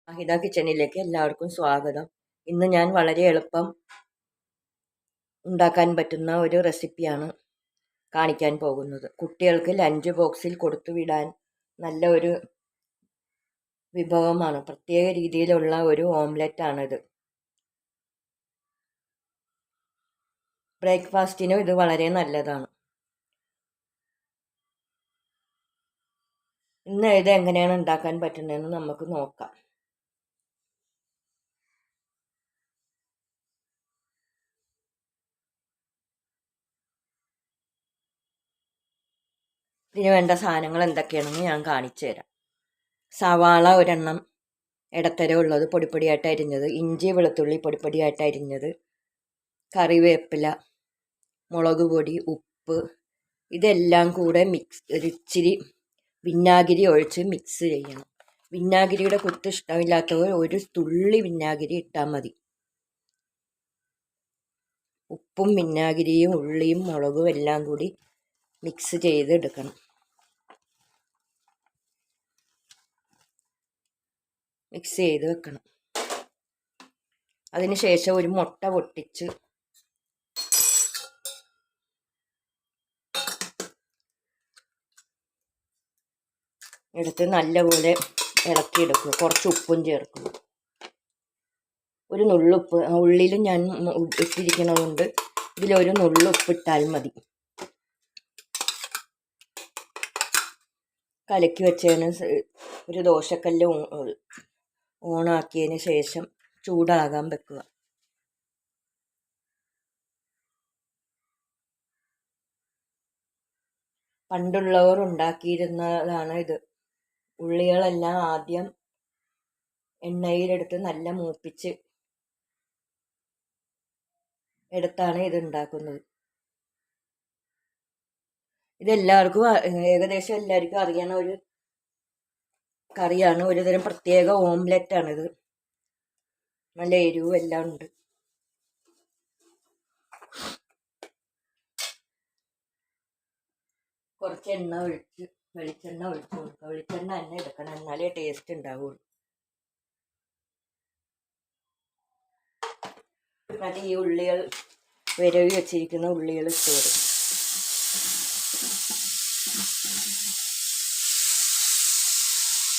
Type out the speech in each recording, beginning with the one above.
ഹിത കിച്ചണിലേക്ക് എല്ലാവർക്കും സ്വാഗതം. ഇന്ന് ഞാൻ വളരെ എളുപ്പം ഉണ്ടാക്കാൻ പറ്റുന്ന ഒരു റെസിപ്പിയാണ് കാണിക്കാൻ പോകുന്നത്. കുട്ടികൾക്ക് ലഞ്ച് ബോക്സിൽ കൊടുത്തുവിടാൻ നല്ല ഒരു വിഭവമാണ്. പ്രത്യേക രീതിയിലുള്ള ഒരു ഓംലെറ്റാണിത്. ബ്രേക്ക്ഫാസ്റ്റിനും ഇത് വളരെ നല്ലതാണ്. ഇന്ന് ഇത് എങ്ങനെയാണ് ഉണ്ടാക്കാൻ പറ്റുന്നതെന്ന് നമുക്ക് നോക്കാം. ഇതിന് വേണ്ട സാധനങ്ങൾ എന്തൊക്കെയാണെന്ന് ഞാൻ കാണിച്ചു തരാം. സവാള ഒരെണ്ണം ഇടത്തരം ഉള്ളത് പൊടിപ്പൊടിയായിട്ട് അരിഞ്ഞത്, ഇഞ്ചി വെളുത്തുള്ളി പൊടിപ്പൊടിയായിട്ട് അരിഞ്ഞത്, കറിവേപ്പില, മുളക് പൊടി, ഉപ്പ്, ഇതെല്ലാം കൂടെ ഒരിച്ചിരി വിനാഗിരി ഒഴിച്ച് മിക്സ് ചെയ്യണം. വിനാഗിരിയുടെ കുത്ത് ഇഷ്ടമില്ലാത്തവർ ഒരു തുള്ളി വിനാഗിരി ഇട്ടാൽ മതി. ഉപ്പും വിനാഗിരിയും ഉള്ളിയും മുളകും എല്ലാം കൂടി മിക്സ് ചെയ്ത് എടുക്കണം. മിക്സ് ചെയ്ത് വെക്കണം. അതിനുശേഷം ഒരു മുട്ട പൊട്ടിച്ച് എടുത്ത് നല്ലപോലെ ഇളക്കിയെടുക്കുക. കുറച്ച് ഉപ്പും ചേർക്കുക. ഒരു നുള്ളുപ്പ് ഉള്ളിലും ഞാൻ ഇട്ടിരിക്കണതുകൊണ്ട് ഇതിലൊരു നുള്ളുപ്പ് ഇട്ടാൽ മതി. കലക്കി വെച്ചതിന് ഒരു ദോശക്കല്ല് ഓണാക്കിയതിന് ശേഷം ചൂടാകാൻ വെക്കുക. പണ്ടുള്ളവർ ഉണ്ടാക്കിയിരുന്നതാണ് ഇത്. ഉള്ളികളെല്ലാം ആദ്യം എണ്ണയിലെടുത്ത് നല്ല മൂപ്പിച്ച് എടുത്താണ് ഇത് ഉണ്ടാക്കുന്നത്. ഇതെല്ലാവർക്കും ഏകദേശം എല്ലാവർക്കും അറിയണ ഒരു കറിയാണ്. ഒരുതരം പ്രത്യേക ഓംലെറ്റാണിത്. നല്ല എരിവും എല്ലാം ഉണ്ട്. കുറച്ച് വെളിച്ചെണ്ണ ഒഴിച്ച് കൊടുക്കുക. വെളിച്ചെണ്ണ തന്നെ എടുക്കണം, എന്നാലേ ടേസ്റ്റ് ഉണ്ടാവുള്ളൂ. അത് ഈ ഉള്ളികൾ വിരവി വെച്ചിരിക്കുന്ന ഉള്ളികൾ ഇട്ട് കൊടുക്കും.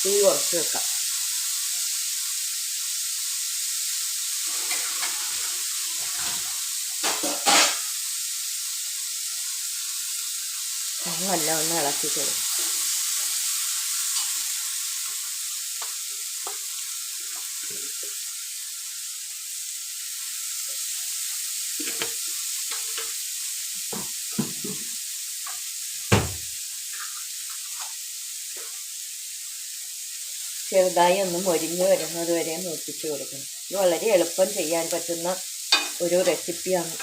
തീ കുറച്ച് വെക്കാം. നല്ലവണ്ണം ഇളക്കി കൊടുക്കും. ചെറുതായി ഒന്ന് മൊരിഞ്ഞ് വരുന്നത് വരെ മൂപ്പിച്ച് കൊടുക്കണം. ഇത് വളരെ എളുപ്പം ചെയ്യാൻ പറ്റുന്ന ഒരു റെസിപ്പിയാണ്.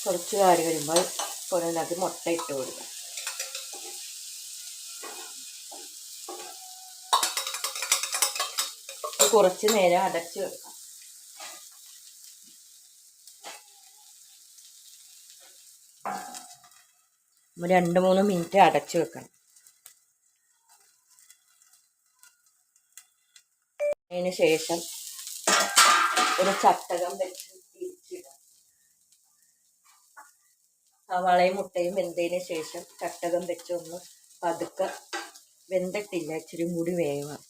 കുറച്ച് കാടി വരുമ്പോൾ കുറേനകത്ത് മുട്ട ഇട്ട് കൊടുക്കാം. കുറച്ച് നേരം അടച്ച് വെക്കാം. ഒരു 2-3 മിനിറ്റ് അടച്ച് വെക്കണം. അതിന് ശേഷം ഒരു ചട്ടകം വെച്ച് തിരിച്ചിടാം. സവാളയും മുട്ടയും വെന്തതിന് ശേഷം ചട്ടകം വെച്ച് ഒന്ന് പതുക്കെ, വെന്തിട്ടില്ല, ഇച്ചിരി കൂടി വേവാം.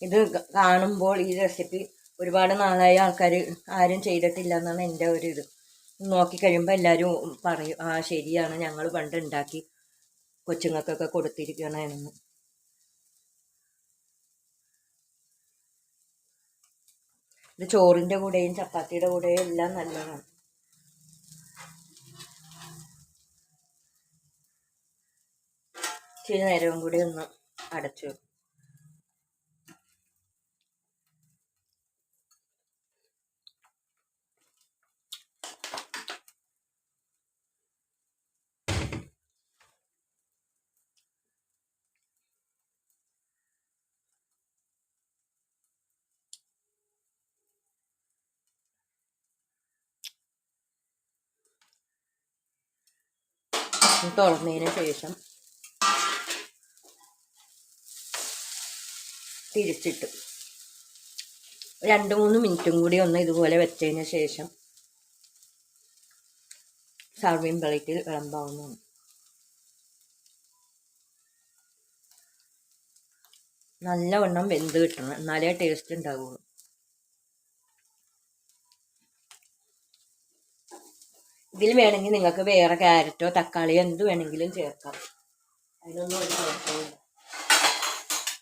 ഇത് കാണുമ്പോൾ ഈ റെസിപ്പി ഒരുപാട് നാളായ ആൾക്കാർ ആരും ചെയ്തിട്ടില്ല എന്നാണ് എൻ്റെ ഒരു ഇത്. നോക്കിക്കഴിയുമ്പോൾ എല്ലാവരും പറയും, ആ ശരിയാണ്, ഞങ്ങൾ പണ്ട് ഉണ്ടാക്കി കൊച്ചുങ്ങൾക്കൊക്കെ കൊടുത്തിരിക്കണമെന്ന്. ഇത് ചോറിൻ്റെ കൂടെയും ചപ്പാത്തിയുടെ കൂടെയും എല്ലാം നല്ലതാണ്. ഇച്ചിരി നേരവും കൂടി ഒന്ന് അടച്ചു വെക്കും. തുറന്നതിന് ശേഷം തിരിച്ചിട്ട് 2-3 മിനിറ്റും കൂടി ഒന്ന് ഇതുപോലെ വെച്ചതിന് ശേഷം സർവിങ് പ്ലേറ്റിൽ വിളമ്പാവുന്നതാണ്. നല്ലവണ്ണം വെന്ത് കിട്ടണം, എന്നാലേ ടേസ്റ്റ് ഉണ്ടാവുള്ളൂ. ഇതിൽ വേണമെങ്കിൽ നിങ്ങൾക്ക് വേറെ ക്യാരറ്റോ തക്കാളിയോ എന്ത് വേണമെങ്കിലും ചേർക്കാം. അതിനൊന്നും ഒരു കുഴപ്പമില്ല.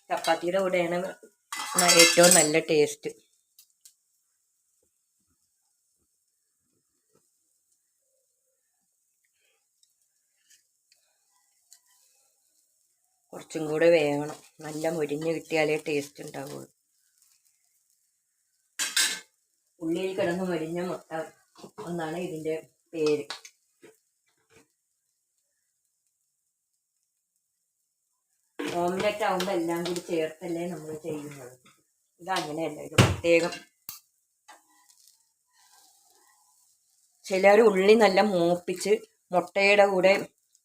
ചപ്പാത്തിയുടെ കൂടെയാണ് ഏറ്റവും നല്ല ടേസ്റ്റ്. കുറച്ചും കൂടെ വേകണം, നല്ല മൊരിഞ്ഞ് കിട്ടിയാലേ ടേസ്റ്റ് ഉണ്ടാവുള്ളൂ. ഉള്ളിയിൽ കിടന്ന് മൊരിഞ്ഞ മുട്ട എന്നാണ് ഇതിൻ്റെ പേര്. ഓംലെറ്റ് ആവുമ്പോൾ എല്ലാം കൂടി ചേർത്തല്ലേ നമ്മൾ ചെയ്യുന്നത്. ഇതങ്ങനെയല്ല, ഇത് പ്രത്യേകം. ചിലർ ഉള്ളി നല്ല മൂപ്പിച്ച് മുട്ടയുടെ കൂടെ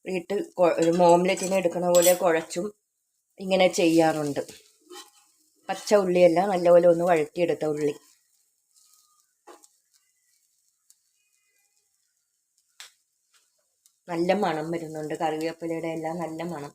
ഇട്ട് ഓംലെറ്റിനെ എടുക്കണ പോലെ കുഴച്ചും ഇങ്ങനെ ചെയ്യാറുണ്ട്. പച്ച ഉള്ളിയല്ല, നല്ലപോലെ ഒന്ന് വഴറ്റിയെടുത്ത ഉള്ളി. നല്ല മണം വരുന്നുണ്ട്, കറിവേപ്പിലയുടെ എല്ലാം നല്ല മണം.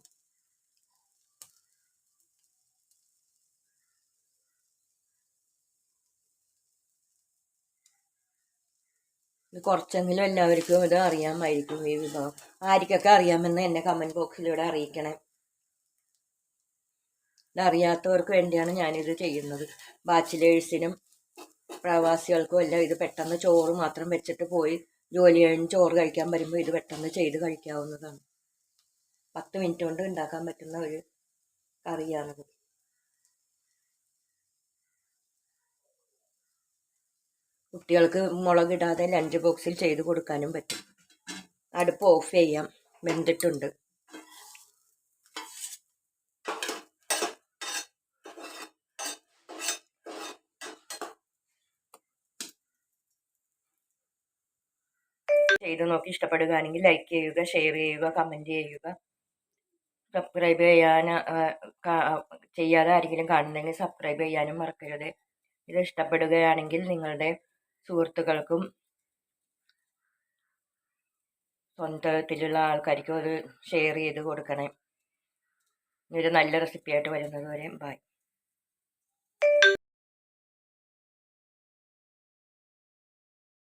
ഇത് കുറച്ചെങ്കിലും എല്ലാവർക്കും ഇത് അറിയാമായിരിക്കും, ഈ വിഭവം. ആർക്കൊക്കെ അറിയാമെന്ന് എന്നെ കമൻറ്റ് ബോക്സിലൂടെ അറിയിക്കണേ. ഇതറിയാത്തവർക്ക് വേണ്ടിയാണ് ഞാനിത് ചെയ്യുന്നത്. ബാച്ചിലേഴ്സിനും പ്രവാസികൾക്കും എല്ലാം ഇത് പെട്ടെന്ന് ചോറ് മാത്രം വെച്ചിട്ട് പോയി ജോലി കഴിഞ്ഞ് ചോറ് കഴിക്കാൻ വരുമ്പോൾ ഇത് പെട്ടെന്ന് ചെയ്ത് കഴിക്കാവുന്നതാണ്. 10 മിനിറ്റ് കൊണ്ട് ഉണ്ടാക്കാൻ പറ്റുന്ന ഒരു കറിയാണിത്. കുട്ടികൾക്ക് മുളകിടാതെ ലഞ്ച് ബോക്സിൽ ചെയ്ത് കൊടുക്കാനും പറ്റും. അടുപ്പ് ഓഫ് ചെയ്യാം, വെന്തിട്ടുണ്ട്. ചെയ്ത് നോക്കി ഇഷ്ടപ്പെടുകയാണെങ്കിൽ ലൈക്ക് ചെയ്യുക, ഷെയർ ചെയ്യുക, കമൻറ്റ് ചെയ്യുക. സബ്സ്ക്രൈബ് ചെയ്യാതെ ആരെങ്കിലും കാണുന്നെങ്കിൽ സബ്സ്ക്രൈബ് ചെയ്യാനും മറക്കരുത്. ഇത് ഇഷ്ടപ്പെടുകയാണെങ്കിൽ നിങ്ങളുടെ സുഹൃത്തുക്കൾക്കും സ്വന്തത്തിലുള്ള ആൾക്കാർക്കും അത് ഷെയർ ചെയ്ത് കൊടുക്കണേ. ഇതൊരു നല്ല റെസിപ്പിയായിട്ട് വരുന്നത് വരെ ബൈ.